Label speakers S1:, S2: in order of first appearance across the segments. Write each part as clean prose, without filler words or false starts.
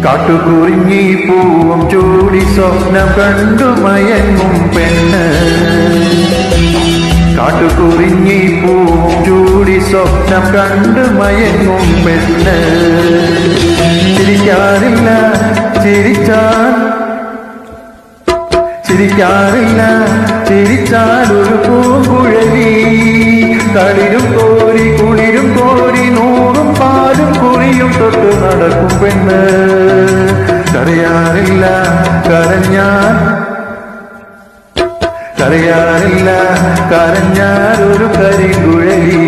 S1: കാട്ടുകുറിഞ്ഞി പൂവും ചൂടി സ്വപ്നം കണ്ടു മയങ്ങും പെണ്ണ്. കാട്ടുകുറിഞ്ഞി പൂവും ചൂടി സ്വപ്നം കണ്ടു മയങ്ങും പെണ്ണ്. ചിരിക്കാറില്ല ചിരിച്ചാൽ ഒരു പൂങ്കുഴലി. തളിരും കോരി കുളിരും കോരി നൂറും പാലും കുറിയും തൊട്ട് നടക്കും പെണ്ണ്. കരയാറില്ല കരഞ്ഞാൽ ഒരു കരികുഴലി.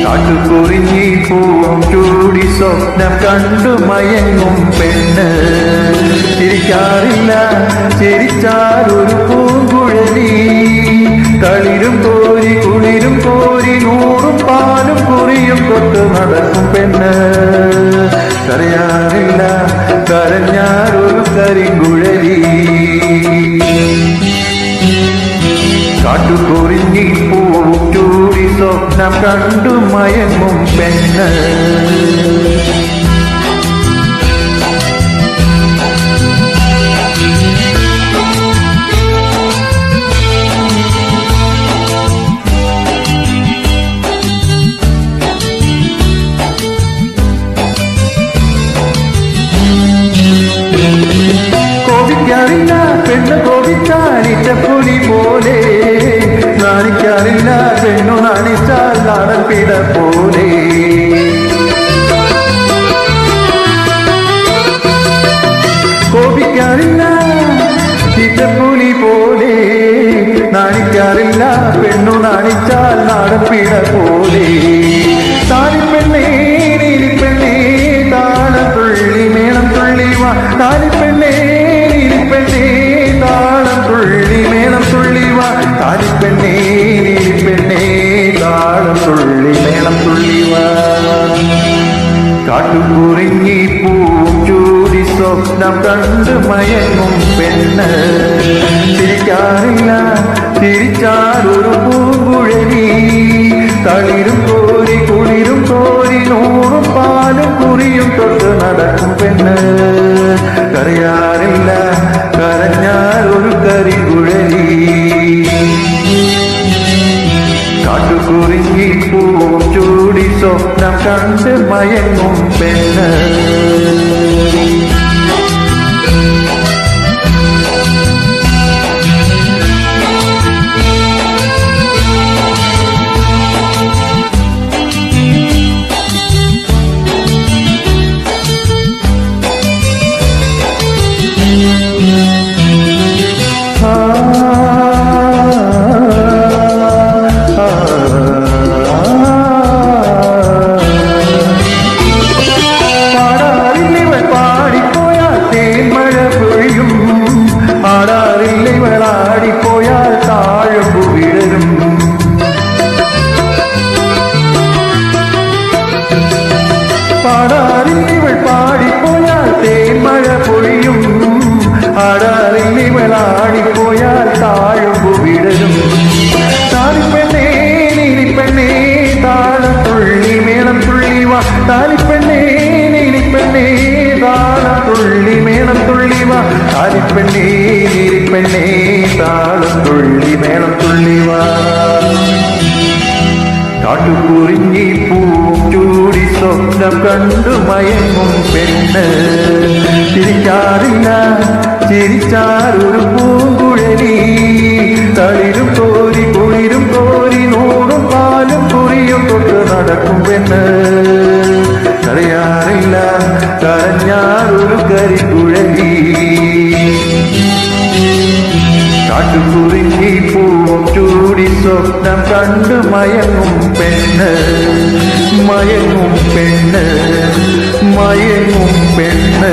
S1: കാട്ടുകുറിഞ്ഞി പൂവും ചൂടി സ്വപ്നം കണ്ടു മയങ്ങും പെണ്ണ്. ചിരിക്കാറില്ല ചിരിച്ചാൽ ഒരു പൂങ്കുഴലി. തളിരും കോരി കുളിരും കോരി നൂറും പാലും കുറിയും തൊട്ട് നടക്കും പെണ്ണ്. കരയാറില്ല കരഞ്ഞാൽ ഒരു കരിങ്കുഴലി. കാട്ടുകുറിഞ്ഞി പൂവും ചൂടി സ്വപ്നം കണ്ടു മയങ്ങും പെണ്ണ്. കോപിക്കാറില്ല പെണ്ണ് കോപിച്ചാലിറ്റ പുലി പോലെ. നാണിക്കാറില്ല പെണ്ണു നാണിച്ചാൽ നാടൻ പിട പോലെ. കോപിക്കാറില്ല ചിറ്റപ്പുലി പോലെ. നാണിക്കാറില്ല പെണ്ണു നാണിച്ചാൽ നാടൻ പിട പോലെ. താലിപ്പെണ്ണേ നീലിപ്പെണ്ണേ താളം തുള്ളി മേളം തുള്ളി വാ. താലിപ്പെണ്ണേ നീലിപ്പെണ്ണേ താളം തുള്ളി മേളം തുള്ളി വാ. താലിപ്പെണ്ണേ നീലിപ്പെണ്ണേ താളം തുള്ളി മേളം തുള്ളി വാ. കാട്ടുകുറിഞ്ഞി പൂവും ചൂടി സ്വപ്നം കണ്ടു മയങ്ങും പെണ്ണ്. ചിരിക്കാറില്ല ചിരിച്ചാൽ ഒരു പൂങ്കുഴലി. തളിരും കോരി കുളിരും കോരി നൂറും പാലും കുറിയും തൊട്ട് നടക്കും പെണ്ണ്. കരയാറില്ല കരഞ്ഞാൽ ഒരു കരികുഴലി. കാട്ടുകുറിഞ്ഞി പൂവും ചൂടി സ്വപ്നം കണ്ട് മയങ്ങും പെണ്ണ്. ആടാറില്ലിവളാടിപ്പോയാൽ താഴമ്പു വിടരും. പാടാറില്ലിവൾ പാടിപ്പോയാൽ തേന്മഴ പൊഴിയും. ആടാറില്ലിവളാടിപ്പോയാൽ താഴമ്പു വിടരും. താലിപ്പെണ്ണേ നീലിപ്പെണ്ണേ താളം തുള്ളി മേളം തുള്ളി വാ. താലിപ്പെണ്ണേ നീലിപ്പെണ്ണേ താളം തുള്ളി മേളം തുള്ളി വാ. താലിപ്പെണ്ണേ നീലിപ്പെണ്ണേ താളം തുള്ളി മേളം തുള്ളി വാ. കാട്ടുകുറിഞ്ഞി പൂവും ചൂടി സ്വപ്നം കണ്ടു മയങ്ങും പെണ്ണ്. ചിരിക്കാറില്ല ചിരിച്ചാൽ ഒരു പൂങ്കുഴലി. തളിരും കോരി കുളിരും കോരി നൂറും പാലും കുറിയും തൊട്ട് നടക്കും പെണ്ണ്. കരയാറില്ല കരഞ്ഞാൽ ഒരു കരികുഴലി. കാട്ടുകുറിഞ്ഞി പൂവും ചൂടി സ്വപ്നം കണ്ടു മയങ്ങും പെണ്ണ്. മയങ്ങും പെണ്ണ് മയങ്ങും പെണ്ണ്.